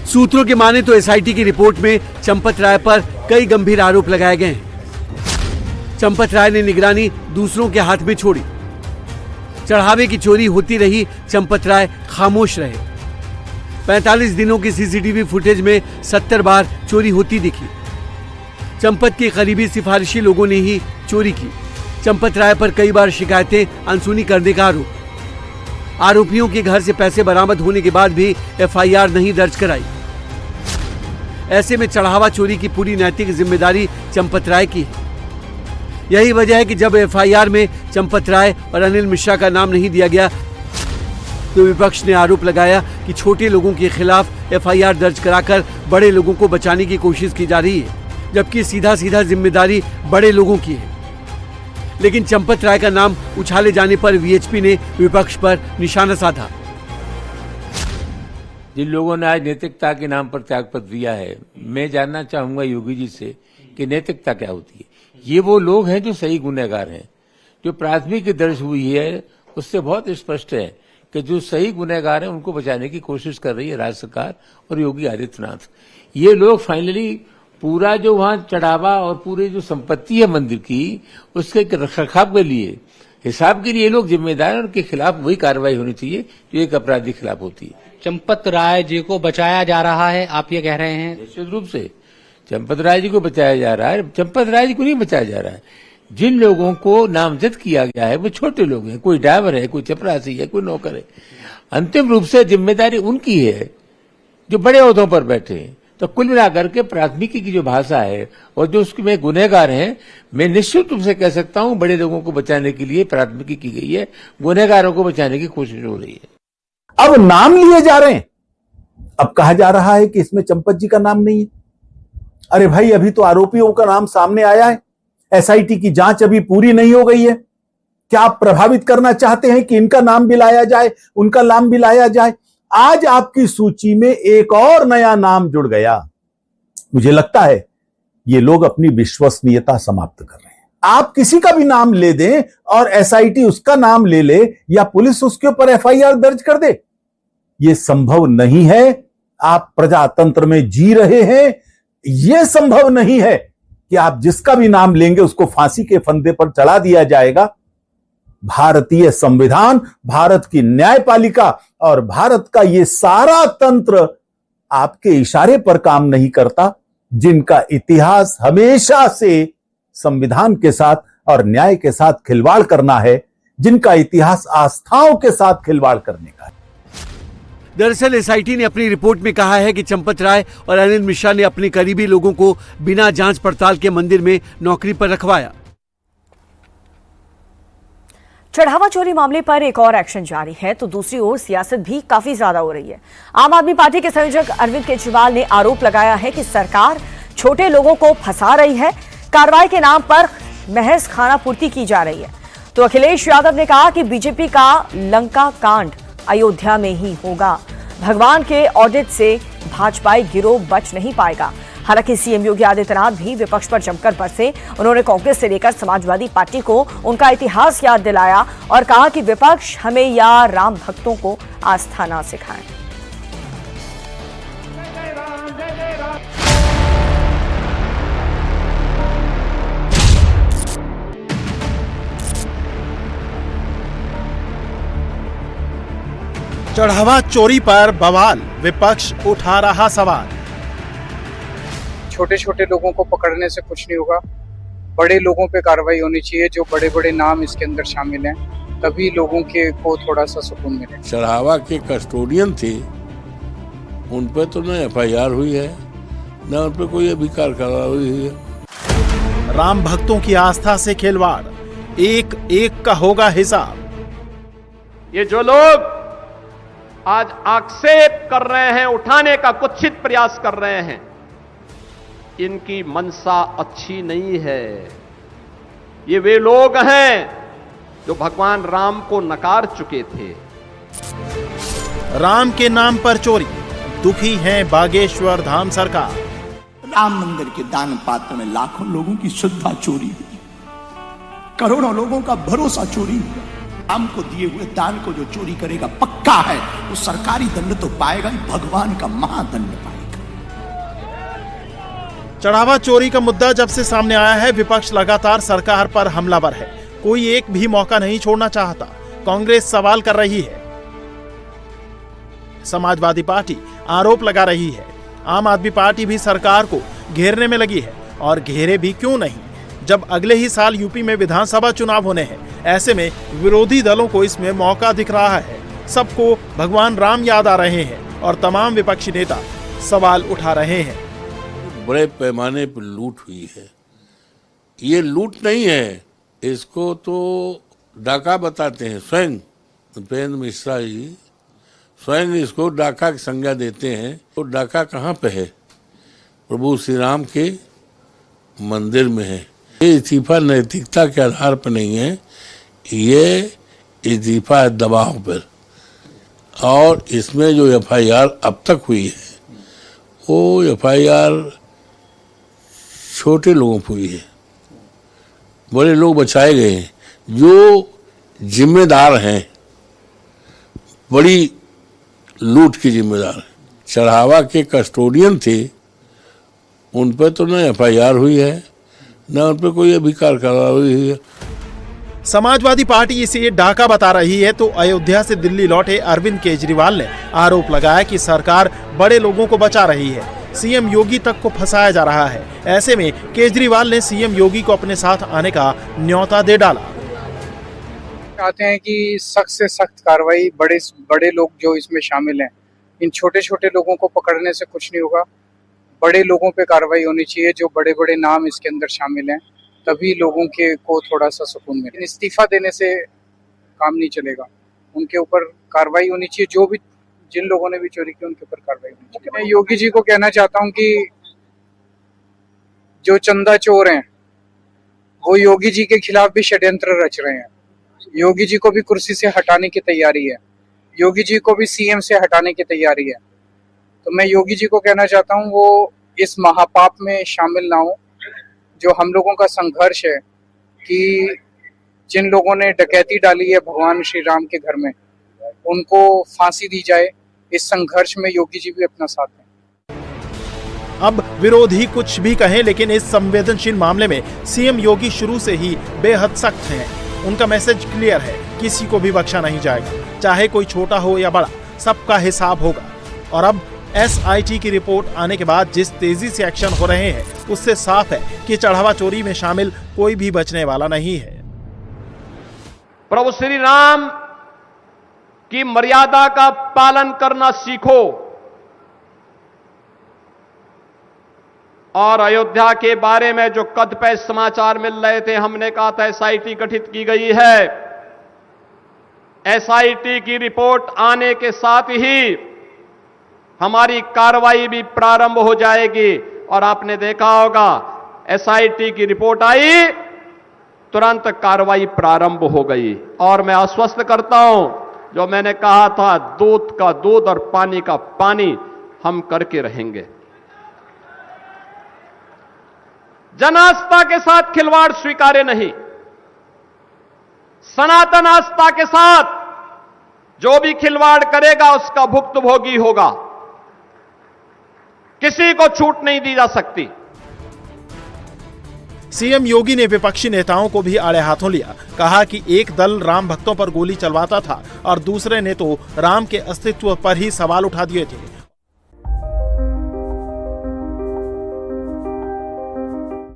सूत्रों के माने तो एसआईटी की रिपोर्ट में चंपत राय पर कई गंभीर आरोप लगाए गए हैं। चंपत राय ने निगरानी दूसरों के हाथ में छोड़ी। चढ़ावे की चोरी होती रही, चंपत राय खामोश रहे। 45 दिनों की सीसीटीवी फुटेज में 70 बार चोरी होती दिखी। चंपत के करीबी सिफारिशी लोगों ने ही चोरी की। चंपत राय पर कई बार शिकायतें अनसुनी करने का आरोप। आरोपियों के घर से पैसे बरामद होने के बाद भी एफआईआर नहीं दर्ज कराई। ऐसे में चढ़ावा चोरी की पूरी नैतिक जिम्मेदारी चंपत राय की है। यही वजह है कि जब एफआईआर में चंपत राय और अनिल मिश्रा का नाम नहीं दिया गया तो विपक्ष ने आरोप लगाया कि छोटे लोगों के खिलाफ एफआईआर दर्ज कराकर बड़े लोगों को बचाने की कोशिश की जा रही है, जबकि सीधा सीधा जिम्मेदारी बड़े लोगों की है। लेकिन चंपत राय का नाम उछाले जाने पर वीएचपी ने विपक्ष पर निशाना साधा। जिन लोगों ने आज नैतिकता के नाम पर त्यागपत्र दिया है, मैं जानना चाहूंगा योगी जी से कि नैतिकता क्या होती है। ये वो लोग हैं जो सही गुनहगार हैं। जो प्राथमिकी दर्ज हुई है उससे बहुत स्पष्ट है कि जो सही गुनहगार हैं उनको बचाने की कोशिश कर रही है राज्य सरकार और योगी आदित्यनाथ। ये लोग फाइनली पूरा जो वहां चढ़ावा और पूरी जो संपत्ति है मंदिर की, उसके रखरखाव के लिए, हिसाब के लिए ये लोग जिम्मेदार हैं। उनके खिलाफ वही कार्रवाई होनी चाहिए जो एक अपराधी के खिलाफ होती है। चंपत राय जी को बचाया जा रहा है, आप ये कह रहे हैं? निश्चित रूप से चंपत राय जी को बचाया जा रहा है। चंपत राय जी को नहीं बचाया जा रहा है। जिन लोगों को नामजद किया गया है वो छोटे लोग हैं। कोई ड्राइवर है, कोई चपरासी है, कोई नौकर है। अंतिम रूप से जिम्मेदारी उनकी है जो बड़े ओहदों पर बैठे हैं। तो कुल मिलाकर के प्राथमिकी की जो भाषा है और जो उसमें गुनहगार हैं, मैं निश्चित रूप से कह सकता हूं बड़े लोगों को बचाने के लिए प्राथमिकी की गई है, गुनहगारों को बचाने की कोशिश हो रही है। अब नाम लिए जा रहे हैं। अब कहा जा रहा है कि इसमें चंपत जी का नाम नहीं है। अरे भाई, अभी तो आरोपियों का नाम सामने आया है। एसआईटी की जांच अभी पूरी नहीं हो गई है। क्या आप प्रभावित करना चाहते हैं कि इनका नाम भी लाया जाए, उनका नाम भी लाया जाए? आज आपकी सूची में एक और नया नाम जुड़ गया। मुझे लगता है ये लोग अपनी विश्वसनीयता समाप्त कर रहे हैं। आप किसी का भी नाम ले दें और एसआईटी उसका नाम ले ले या पुलिस उसके ऊपर एफआईआर दर्ज कर दे, यह संभव नहीं है। आप प्रजातंत्र में जी रहे हैं। यह संभव नहीं है कि आप जिसका भी नाम लेंगे उसको फांसी के फंदे पर चढ़ा दिया जाएगा। भारतीय संविधान, भारत की न्यायपालिका और भारत का यह सारा तंत्र आपके इशारे पर काम नहीं करता, जिनका इतिहास हमेशा से संविधान के साथ और न्याय के साथ खिलवाड़ करना है, जिनका इतिहास आस्थाओं के साथ खिलवाड़ करने का है। दरअसल एसआईटी ने अपनी रिपोर्ट में कहा है कि चंपत राय और अनिल मिश्रा ने अपने करीबी लोगों को बिना जांच पड़ताल के मंदिर में नौकरी पर रखवाया। चढ़ावा चोरी मामले पर एक और एक्शन जारी है तो दूसरी ओर सियासत भी काफी ज्यादा हो रही है। आम आदमी पार्टी के संयोजक अरविंद केजरीवाल ने आरोप लगाया है कि सरकार छोटे लोगों को फंसा रही है, कार्रवाई के नाम पर महज खानापूर्ति की जा रही है। तो अखिलेश यादव ने कहा कि बीजेपी का लंका कांड अयोध्या में ही होगा। भगवान के ऑडिट से भाजपाई गिरोह बच नहीं पाएगा। हालांकि सीएम योगी आदित्यनाथ भी विपक्ष पर जमकर बरसे। उन्होंने कांग्रेस से लेकर समाजवादी पार्टी को उनका इतिहास याद दिलाया और कहा कि विपक्ष हमें या राम भक्तों को आस्था ना सिखाए। चढ़ावा चोरी पर बवाल, विपक्ष उठा रहा सवाल। छोटे छोटे लोगों को पकड़ने से कुछ नहीं होगा, बड़े लोगों पे कार्रवाई होनी चाहिए। जो बड़े बड़े नाम इसके अंदर शामिल हैं, तभी लोगों के को थोड़ा सा सुकून मिले। चढ़ावा के कस्टोडियन थे, उन पर तो न एफआईआर हुई है, न उन पर कोई अभी कार्रवाई हुई है। राम भक्तों की आस्था से खिलवाड़, एक एक का होगा हिसाब। ये जो लोग आज आक्षेप कर रहे हैं, उठाने का कुत्सित प्रयास कर रहे हैं, इनकी मनसा अच्छी नहीं है। ये वे लोग हैं जो भगवान राम को नकार चुके थे। राम के नाम पर चोरी, दुखी है बागेश्वर धाम सरकार। राम मंदिर के दान पात्र में लाखों लोगों की श्रद्धा चोरी हुई, करोड़ों लोगों का भरोसा चोरी हुआ। राम को दिए हुए दान को जो चोरी करेगा, पक्का है वो सरकारी दंड तो पाएगा ही, भगवान का महादंड पाएगा। चढ़ावा चोरी का मुद्दा जब से सामने आया है, विपक्ष लगातार सरकार पर हमलावर है। कोई एक भी मौका नहीं छोड़ना चाहता। कांग्रेस सवाल कर रही है, समाजवादी पार्टी आरोप लगा रही है, आम आदमी पार्टी भी सरकार को घेरने में लगी है। और घेरे भी क्यों नहीं, जब अगले ही साल यूपी में विधानसभा चुनाव होने हैं। ऐसे में विरोधी दलों को इसमें मौका दिख रहा है। सबको भगवान राम याद आ रहे हैं और तमाम विपक्षी नेता सवाल उठा रहे हैं। बड़े पैमाने पर लूट हुई है। ये लूट नहीं है, इसको तो डाका बताते हैं। स्वयं उपेंद्र मिश्रा जी स्वयं इसको डाका की संज्ञा देते हैं। तो डाका कहाँ पे है? प्रभु श्री राम के मंदिर में है। ये इस्तीफा नैतिकता के आधार पर नहीं है, ये इस्तीफा है दबाव पर। और इसमें जो एफआईआर अब तक हुई है, वो एफआईआर छोटे लोगों पर हुई है। बड़े लोग बचाए गए हैं जो जिम्मेदार हैं, बड़ी लूट की जिम्मेदार है। चढ़ावा के कस्टोडियन थे, उन पर तो न एफआईआर हुई है, न उन पर कोई अधिकार कार्रवाई हुई है। समाजवादी पार्टी इसे डाका बता रही है तो अयोध्या से दिल्ली लौटे अरविंद केजरीवाल ने आरोप लगाया कि सरकार बड़े लोगों को बचा रही है। सीएम योगी तक को फंसाया जा रहा है। ऐसे में केजरीवाल ने सीएम योगी को अपने साथ आने का न्योता दे डाला। चाहते हैं कि सख्त से सख्त कार्रवाई, बड़े लोग जो इसमें शामिल हैं, इन छोटे छोटे लोगों को पकड़ने से कुछ नहीं होगा। बड़े लोगों पे कार्रवाई होनी चाहिए, जो बड़े बड़े नाम इसके अंदर शामिल हैं, तभी लोगों के को थोड़ा सा सुकून मिले। इस्तीफा देने से काम नहीं चलेगा, उनके ऊपर कार्रवाई होनी चाहिए। जो भी जिन लोगों ने भी चोरी की उनके ऊपर कार्रवाई होनी चाहिए। मैं योगी जी को कहना चाहता हूं कि जो चंदा चोर हैं वो योगी जी के खिलाफ भी षड्यंत्र रच रहे हैं। योगी जी को भी कुर्सी से हटाने की तैयारी है, योगी जी को भी सीएम से हटाने की तैयारी है। तो मैं योगी जी को कहना चाहता हूं वो इस महापाप में शामिल ना हो। जो हम लोगों का संघर्ष है कि जिन लोगों ने डकैती डाली है भगवान श्री राम के घर में, उनको फांसी दी जाए। इस संघर्ष में योगी जी भी अपना साथ दें। अब विरोधी कुछ भी कहें, लेकिन इस संवेदनशील मामले में सीएम योगी शुरू से ही बेहद सख्त हैं। उनका मैसेज क्लियर है, किसी को भी बख्शा नहीं जाएगा, चाहे कोई छोटा हो या बड़ा, सबका हिसाब होगा। और अब एसआईटी की रिपोर्ट आने के बाद जिस तेजी से एक्शन हो रहे हैं, उससे साफ है कि चढ़ावा चोरी में शामिल कोई भी बचने वाला नहीं है। प्रभु श्री राम की मर्यादा का पालन करना सीखो। और अयोध्या के बारे में जो कदपे समाचार मिल रहे थे, हमने कहा था एसआईटी गठित की गई है। एसआईटी की रिपोर्ट आने के साथ ही हमारी कार्रवाई भी प्रारंभ हो जाएगी। और आपने देखा होगा एसआईटी की रिपोर्ट आई, तुरंत कार्रवाई प्रारंभ हो गई। और मैं आश्वस्त करता हूं, जो मैंने कहा था, दूध का दूध और पानी का पानी हम करके रहेंगे। जन आस्था के साथ खिलवाड़ स्वीकार्य नहीं। सनातन आस्था के साथ जो भी खिलवाड़ करेगा उसका भुक्तभोगी होगा। किसी को छूट नहीं दी जा सकती। सीएम योगी ने विपक्षी नेताओं को भी आड़े हाथों लिया। कहा कि एक दल राम भक्तों पर गोली चलवाता था और दूसरे ने तो राम के अस्तित्व पर ही सवाल उठा दिए थे।